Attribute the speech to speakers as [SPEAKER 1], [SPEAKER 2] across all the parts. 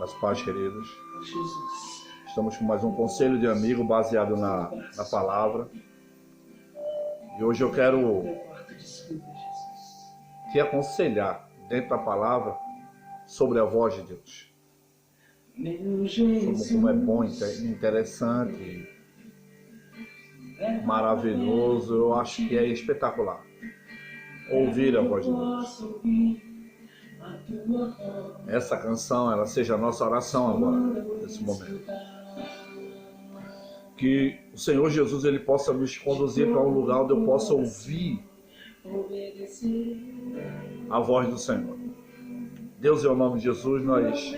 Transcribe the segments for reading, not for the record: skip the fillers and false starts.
[SPEAKER 1] As paz, queridos. Estamos com mais um conselho de amigo baseado na palavra. E hoje eu quero te aconselhar dentro da palavra sobre a voz de Deus. Sobre como é bom, interessante, maravilhoso. Eu acho que é espetacular ouvir a voz de Deus. Essa canção, ela seja a nossa oração agora, nesse momento. Que o Senhor Jesus, Ele possa nos conduzir para um lugar onde eu possa ouvir a voz do Senhor. Deus, em nome de Jesus, nós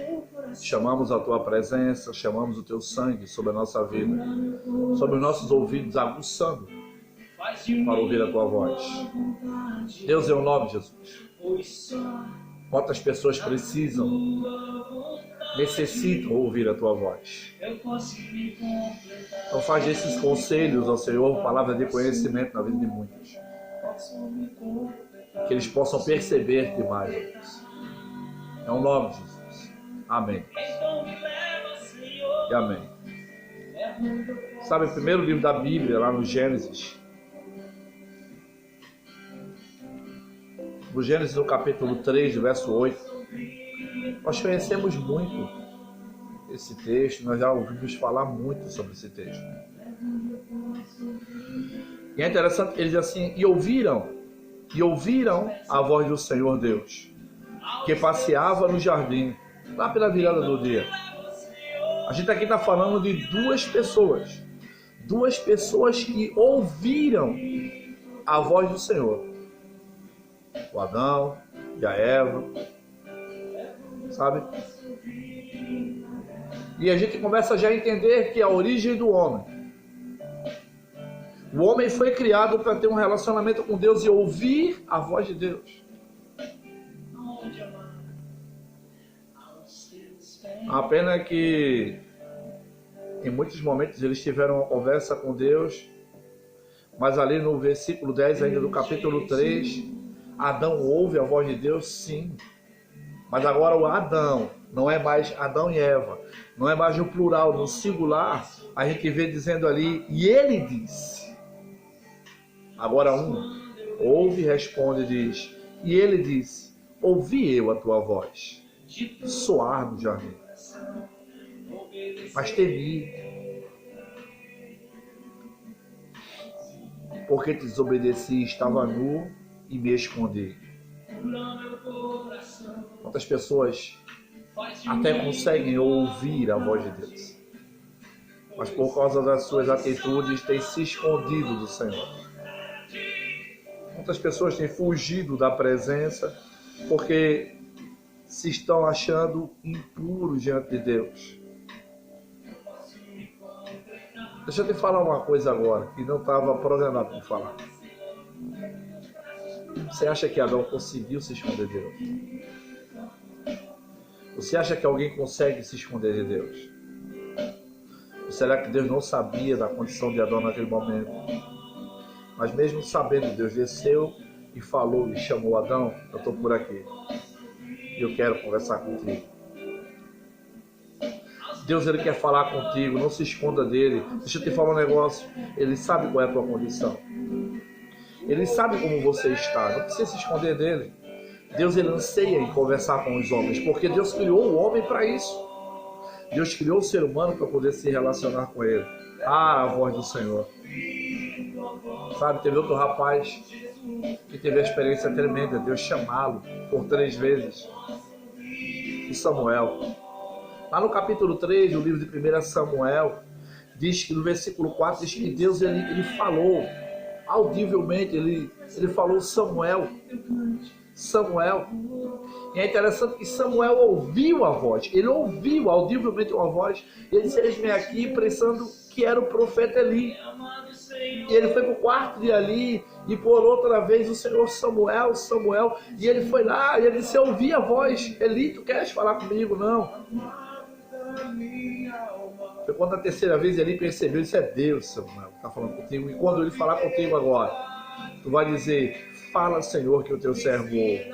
[SPEAKER 1] chamamos a Tua presença, chamamos o Teu sangue sobre a nossa vida, sobre os nossos ouvidos, aguçando para ouvir a Tua voz. Deus, em nome de Jesus. Quantas pessoas necessitam ouvir a Tua voz. Então faz desses conselhos ao Senhor palavra de conhecimento na vida de muitos. Que eles possam perceber demais, Deus. É o nome de Jesus. Amém. E amém. Sabe, o primeiro livro da Bíblia, lá no Gênesis. No Gênesis, no capítulo 3, verso 8, nós conhecemos muito esse texto, nós já ouvimos falar muito sobre esse texto. E é interessante, ele diz assim, e ouviram a voz do Senhor Deus, que passeava no jardim, lá pela virada do dia. A gente aqui está falando de duas pessoas que ouviram a voz do Senhor. O Adão e a Eva, sabe? E a gente começa já a entender que a origem do homem. O homem foi criado para ter um relacionamento com Deus e ouvir a voz de Deus. A pena é que em muitos momentos eles tiveram uma conversa com Deus, mas ali no versículo 10 ainda do capítulo 3, Adão ouve a voz de Deus, sim. Mas agora o Adão, não é mais Adão e Eva, não é mais no plural, no singular, a gente vê dizendo ali, e ele disse. Agora um ouve, responde e diz, e ele disse, ouvi eu a tua voz, soar no jardim, mas temi, porque te desobedeci, estava nu e me escondi. Quantas pessoas até conseguem ouvir a voz de Deus, mas por causa das suas atitudes têm se escondido do Senhor. Quantas pessoas têm fugido da presença porque se estão achando impuros diante de Deus. Deixa eu te falar uma coisa agora que não estava programado para falar. Você acha que Adão conseguiu se esconder de Deus? Você acha que alguém consegue se esconder de Deus? Ou será que Deus não sabia da condição de Adão naquele momento? Mas mesmo sabendo, Deus desceu e falou e chamou Adão, eu estou por aqui. E eu quero conversar contigo. Deus, Ele quer falar contigo, não se esconda dele. Deixa eu te falar um negócio, Ele sabe qual é a tua condição. Ele sabe como você está, não precisa se esconder dele. Deus, Ele anseia em conversar com os homens, porque Deus criou o homem para isso. Deus criou o ser humano para poder se relacionar com ele. Ah, a voz do Senhor. Sabe, teve outro rapaz que teve a experiência tremenda, Deus chamá-lo por 3 vezes. E Samuel. Lá no capítulo 3 do livro de 1 Samuel, diz que no versículo 4, diz que Deus ele falou audivelmente, ele falou Samuel. E é interessante que Samuel ouviu a voz, ele ouviu audivelmente uma voz, e ele disse, eis-me aqui, pensando que era o profeta Eli. E ele foi para o quarto de Ali, e por outra vez o Senhor Samuel, e ele foi lá, e ele disse, eu ouvi a voz, Eli, tu queres falar comigo? Não. Foi quando a terceira vez Eli percebeu, isso é Deus, Samuel, que está falando contigo, e quando ele falar contigo agora, tu vai dizer, fala, Senhor, que o teu servo ouve.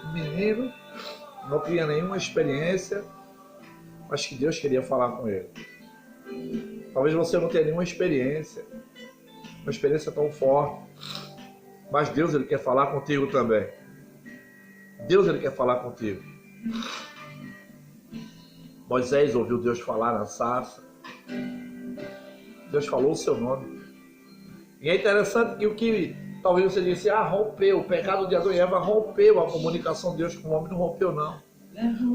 [SPEAKER 1] O menino não tinha nenhuma experiência, mas que Deus queria falar com ele. Talvez você não tenha nenhuma experiência, uma experiência tão forte, mas Deus, ele quer falar contigo também. Deus, ele quer falar contigo. Moisés ouviu Deus falar na sarça. Deus falou o seu nome. E é interessante que o que talvez você disse, rompeu, o pecado de Adão e Eva rompeu a comunicação de Deus com o homem, não rompeu não.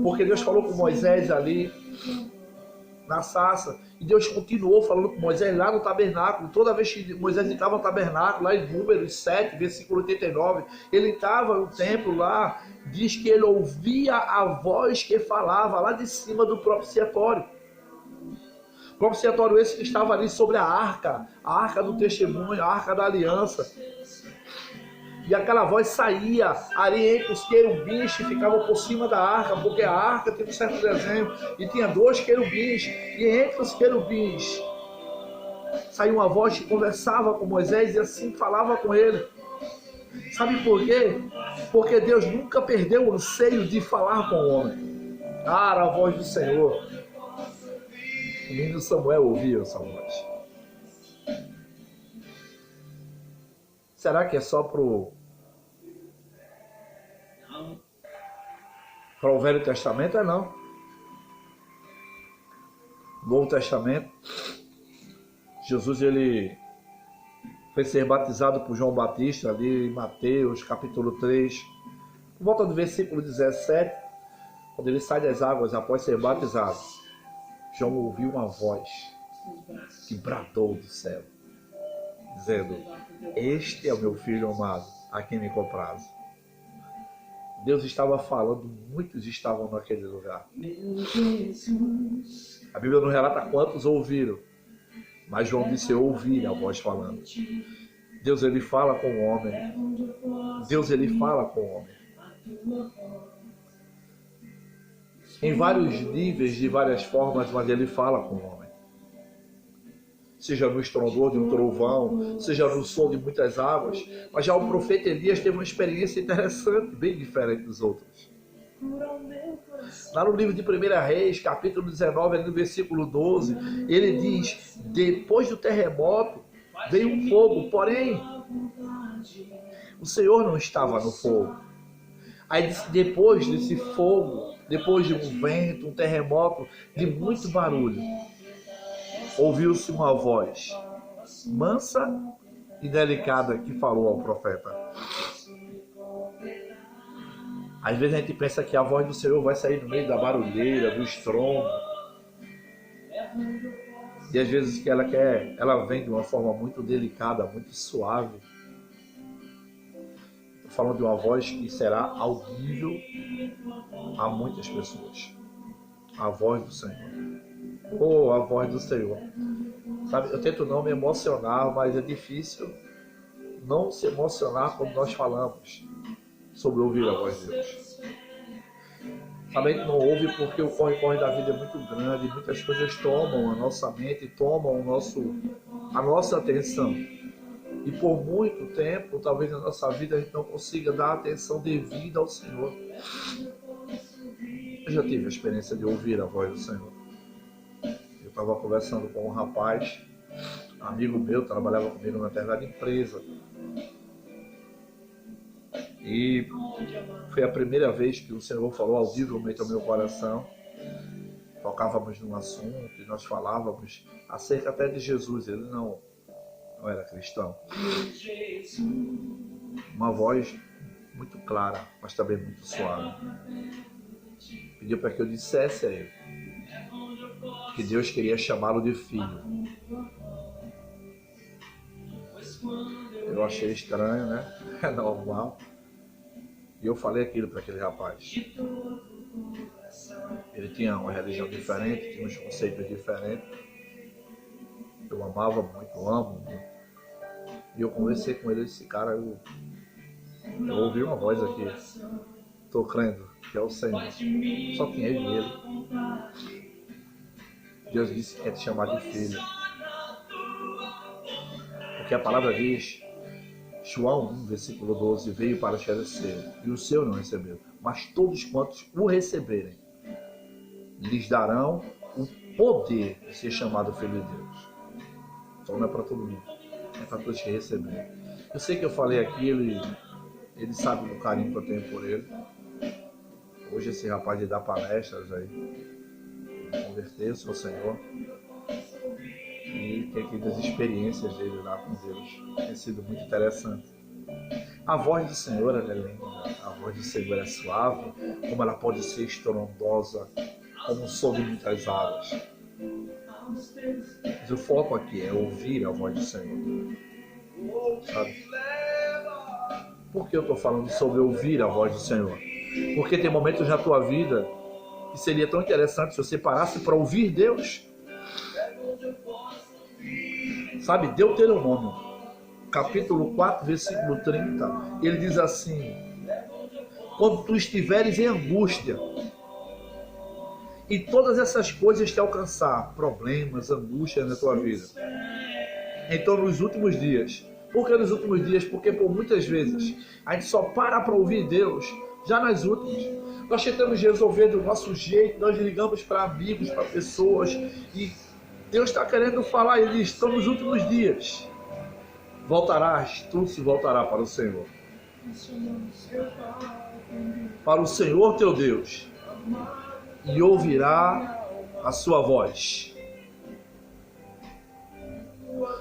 [SPEAKER 1] Porque Deus falou com Moisés ali, na sarça, e Deus continuou falando com Moisés lá no tabernáculo. Toda vez que Moisés entrava no tabernáculo, lá em Números 7, versículo 89, ele entrava no templo lá, diz que ele ouvia a voz que falava lá de cima do propiciatório. Propiciatório esse que estava ali sobre a arca do testemunho, a arca da aliança. E aquela voz saía ali entre os querubins que ficavam por cima da arca, porque a arca tinha um certo desenho e tinha 2 querubins. E entre os querubins saía uma voz que conversava com Moisés e assim falava com ele. Sabe por quê? Porque Deus nunca perdeu o anseio de falar com o homem. Era a voz do Senhor. O menino Samuel ouvia essa voz. Será que é só para o Velho Testamento? É não. No Novo Testamento, Jesus ele foi ser batizado por João Batista ali em Mateus capítulo 3. Por volta do versículo 17, quando ele sai das águas após ser batizado, João ouviu uma voz que bradou do céu, dizendo: este é o meu filho amado, a quem me comprazo. Deus estava falando, muitos estavam naquele lugar. A Bíblia não relata quantos ouviram, mas João disse: eu ouvi a voz falando. Deus, ele fala com o homem. Deus, ele fala com o homem. Em vários níveis, de várias formas, mas ele fala com o homem. Seja no estrondor de um trovão, seja no som de muitas águas. Mas já o profeta Elias teve uma experiência interessante, bem diferente dos outros. Lá no livro de 1 Reis, capítulo 19, ali no versículo 12, ele diz: depois do terremoto veio um fogo, porém o Senhor não estava no fogo. Aí depois desse fogo, depois de um vento, um terremoto, de muito barulho, ouviu-se uma voz mansa e delicada que falou ao profeta. Às vezes a gente pensa que a voz do Senhor vai sair no meio da barulheira, do estrondo. E às vezes que ela vem de uma forma muito delicada, muito suave. Estou falando de uma voz que será audível a muitas pessoas. A voz do Senhor. A voz do Senhor. Sabe, eu tento não me emocionar, mas é difícil não se emocionar quando nós falamos sobre ouvir a voz de Deus. Sabe, a gente não ouve porque o corre-corre da vida é muito grande, muitas coisas tomam a nossa mente, tomam a nossa atenção. E por muito tempo, talvez na nossa vida, a gente não consiga dar atenção devida ao Senhor. Eu já tive a experiência de ouvir a voz do Senhor. Eu estava conversando com um rapaz, amigo meu, trabalhava comigo na determinada empresa. E foi a primeira vez que o Senhor falou audivelmente ao meu coração. Tocávamos num assunto e nós falávamos acerca até de Jesus. Ele não era cristão. Uma voz muito clara, mas também muito suave. Pediu para que eu dissesse a ele que Deus queria chamá-lo de filho. Eu achei estranho, né? É normal. E eu falei aquilo para aquele rapaz. Ele tinha uma religião diferente, tinha uns conceitos diferentes. Eu amava muito, amo muito. E eu conversei com ele, esse cara, eu ouvi uma voz aqui. Estou crendo que é o Senhor. Só tinha eu e ele. Deus disse que quer te chamar de filho. Porque a palavra diz João 1, versículo 12, veio para esclarecer, e o seu não recebeu. Mas todos quantos o receberem, lhes darão o poder de ser chamado filho de Deus. Então não é para todo mundo, é para todos que receberem. Eu sei que eu falei aqui, ele sabe do carinho que eu tenho por ele. Hoje esse rapaz de dar palestras aí, converter-se ao Senhor. E tem aqui das experiências dele lá com Deus. Tem sido muito interessante. A voz do Senhor é linda, a voz do Senhor é suave, como ela pode ser estrondosa, como som de muitas águas. Mas o foco aqui é ouvir a voz do Senhor. Sabe? Por que eu estou falando sobre ouvir a voz do Senhor? Porque tem momentos na tua vida que seria tão interessante se você parasse para ouvir Deus. Sabe, Deuteronômio, capítulo 4, versículo 30, ele diz assim: quando tu estiveres em angústia e todas essas coisas te alcançar, problemas, angústias na tua vida, então nos últimos dias. Por que nos últimos dias? Porque por muitas vezes a gente só para ouvir Deus já nas últimas. Nós tentamos resolver do nosso jeito, nós ligamos para amigos, para pessoas, e Deus está querendo falar, ele diz: estão nos últimos dias. Voltarás, tu se voltará para o Senhor. Para o Senhor teu Deus. E ouvirá a sua voz.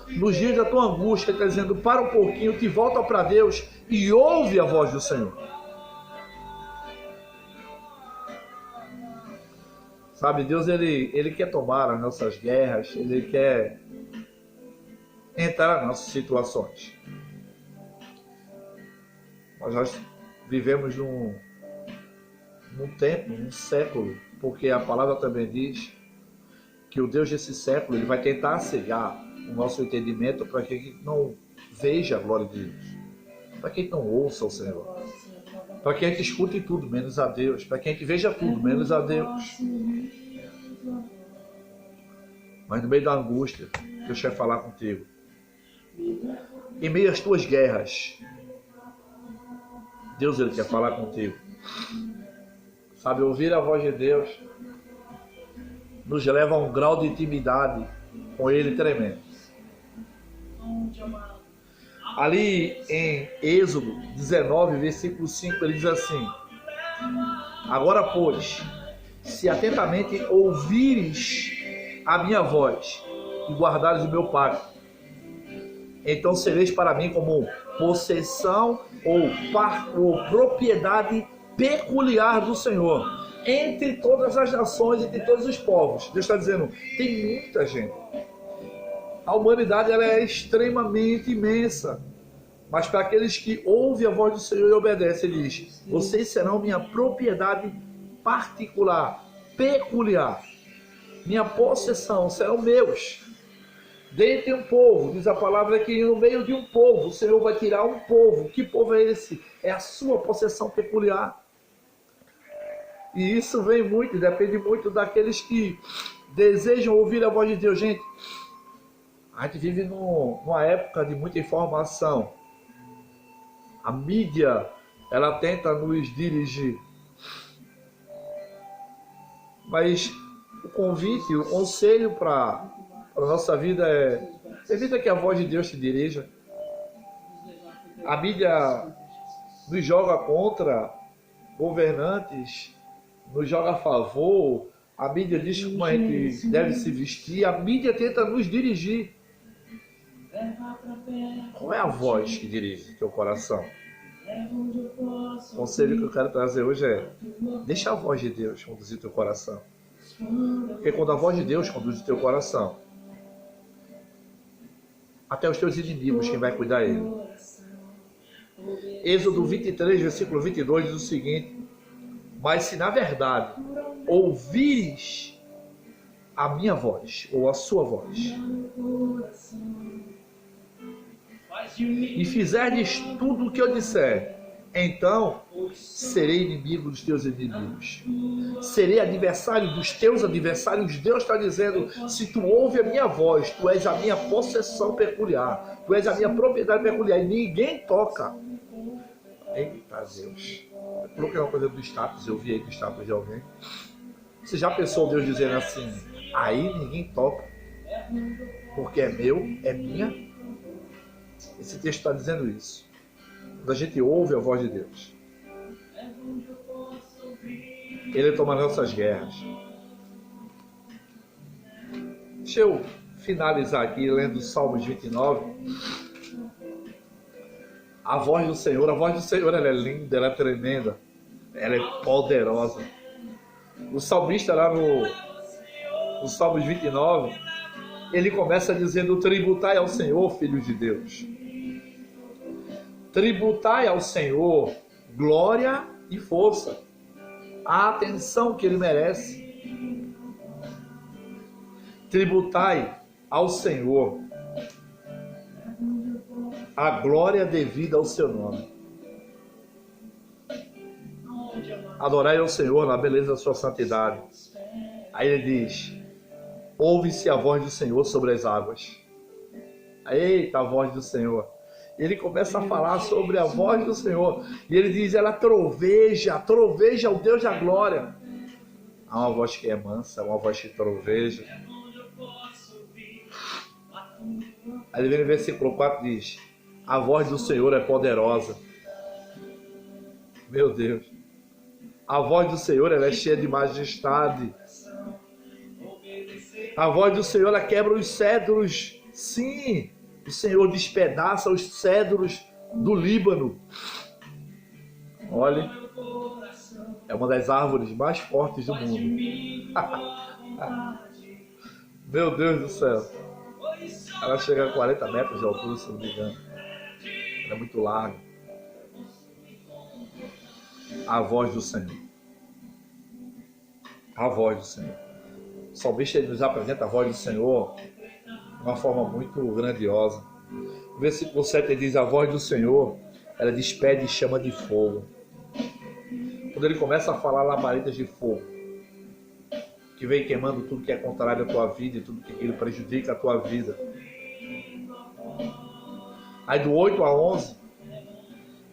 [SPEAKER 1] Nos dias da tua angústia, ele está dizendo: para um pouquinho, te volta para Deus e ouve a voz do Senhor. Sabe, Deus ele quer tomar as nossas guerras, ele quer entrar nas nossas situações. Mas nós vivemos num tempo, num século, porque a palavra também diz que o Deus desse século ele vai tentar cegar o nosso entendimento para que a gente não veja a glória de Deus, para que a gente não ouça o Senhor, para que a gente escute tudo menos a Deus, para que a gente veja tudo menos a Deus. Mas no meio da angústia, Deus quer falar contigo. Em meio às tuas guerras, Deus ele quer falar contigo. Sabe, ouvir a voz de Deus nos leva a um grau de intimidade com Ele tremendo. Ali em Êxodo 19, versículo 5, ele diz assim: agora, pois, se atentamente ouvires a minha voz e guardares o meu pacto, então sereis para mim como possessão ou propriedade peculiar do Senhor, entre todas as nações, entre todos os povos. Deus está dizendo, tem muita gente. A humanidade ela é extremamente imensa. Mas para aqueles que ouvem a voz do Senhor e obedecem, ele diz: vocês serão minha propriedade particular, peculiar. Minha possessão, serão meus. Dentre um povo, diz a palavra que no meio de um povo, o Senhor vai tirar um povo. Que povo é esse? É a sua possessão peculiar. E isso vem muito, depende muito daqueles que desejam ouvir a voz de Deus. Gente, a gente vive numa época de muita informação. A mídia, ela tenta nos dirigir. Mas o convite, o conselho para a nossa vida é: evita que a voz de Deus te dirija. A mídia nos joga contra governantes, nos joga a favor. A mídia diz como a gente deve se vestir. A mídia tenta nos dirigir. Qual é a voz que dirige teu coração? O conselho que eu quero trazer hoje é: deixa a voz de Deus conduzir teu coração. Porque quando a voz de Deus conduz teu coração, até os teus inimigos, quem vai cuidar é Ele. Êxodo 23, versículo 22 diz o seguinte: mas se na verdade ouvires a minha voz, ou a sua voz, e fizerdes tudo o que eu disser, então serei inimigo dos teus inimigos. Serei adversário dos teus adversários. Deus está dizendo, se tu ouve a minha voz, tu és a minha possessão peculiar. Tu és a minha propriedade peculiar e ninguém toca. Eita Deus. Eu coloquei uma coisa do status, eu vi aí do status de alguém. Você já pensou Deus dizendo assim, aí ninguém toca, porque é meu, é minha? Esse texto está dizendo isso. Quando a gente ouve a voz de Deus, Ele toma nossas guerras. Deixa eu finalizar aqui lendo Salmos 29. A voz do Senhor ela é linda, ela é tremenda, ela é poderosa. O salmista lá no Salmos 29, ele começa dizendo, tributai ao Senhor, filhos de Deus. Tributai ao Senhor glória e força, a atenção que Ele merece. Tributai ao Senhor a glória devida ao seu nome. Adorai ao Senhor na beleza da sua santidade. Aí ele diz, ouve-se a voz do Senhor sobre as águas. Eita, a voz do Senhor. Ele começa a falar sobre a voz do Senhor. E ele diz, ela troveja, troveja o Deus da glória. Há uma voz que é mansa, uma voz que troveja. Aí ele vem no versículo 4 e diz, a voz do Senhor é poderosa. Meu Deus. A voz do Senhor ela é cheia de majestade. A voz do Senhor ela quebra os cedros. Sim, o Senhor despedaça os cedros do Líbano. Olha, é uma das árvores mais fortes do mundo. Meu Deus do céu. Ela chega a 40 metros de altura, se não me engano. Ela é muito larga. A voz do Senhor. A voz do Senhor. O salmista ele nos apresenta a voz do Senhor de uma forma muito grandiosa. No versículo 7 ele diz, a voz do Senhor, ela despede chama de fogo. Quando ele começa a falar labaredas de fogo, que vem queimando tudo que é contrário à tua vida e tudo que prejudica a tua vida. Aí do 8 a 11,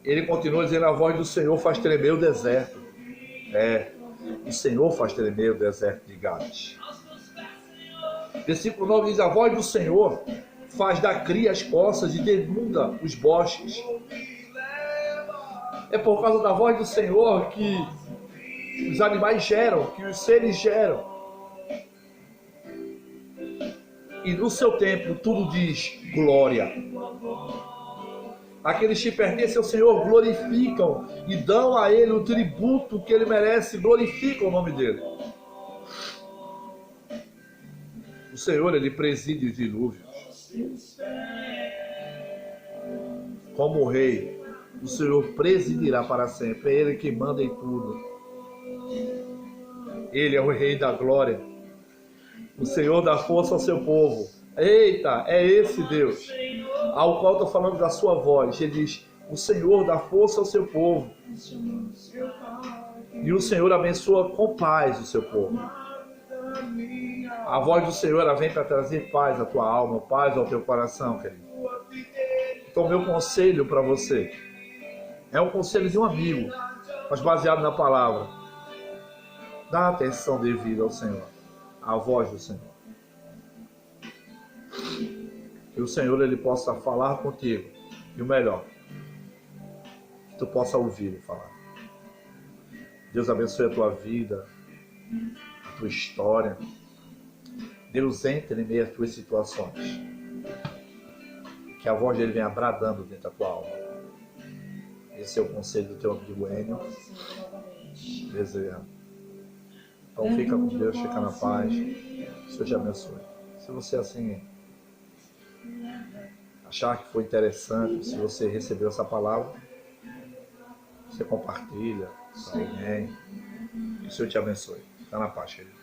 [SPEAKER 1] ele continua dizendo, a voz do Senhor faz tremer o deserto. O Senhor faz tremer o deserto de Gades. Versículo 9 diz, a voz do Senhor faz dar cria as coças e denunda os bosques. É por causa da voz do Senhor que os animais geram, que os seres geram. E no seu templo tudo diz glória. Aqueles que pertencem ao Senhor glorificam e dão a Ele o tributo que Ele merece, glorificam o nome dEle. O Senhor, Ele preside os dilúvios. Como o Rei, o Senhor presidirá para sempre. É Ele que manda em tudo. Ele é o Rei da glória. O Senhor dá força ao seu povo. Eita, é esse Deus ao qual estou falando da sua voz. Ele diz, o Senhor dá força ao seu povo. E o Senhor abençoa com paz o seu povo. A voz do Senhor ela vem para trazer paz à tua alma, paz ao teu coração, querido. Então, meu conselho para você é um conselho de um amigo, mas baseado na palavra. Dá atenção devida ao Senhor, à voz do Senhor. Que o Senhor ele possa falar contigo. E o melhor, que tu possa ouvi-lo falar. Deus abençoe a tua vida, a tua história. Deus entre em meio às tuas situações. Que a voz dele venha bradando dentro da tua alma. Esse é o conselho do teu amigo Enio Bezerra. Então fica com Deus, fica na paz. O Senhor te abençoe. Se você assim achar que foi interessante, se você recebeu essa palavra, você compartilha com alguém. Que o Senhor te abençoe. Fica na paz, querido.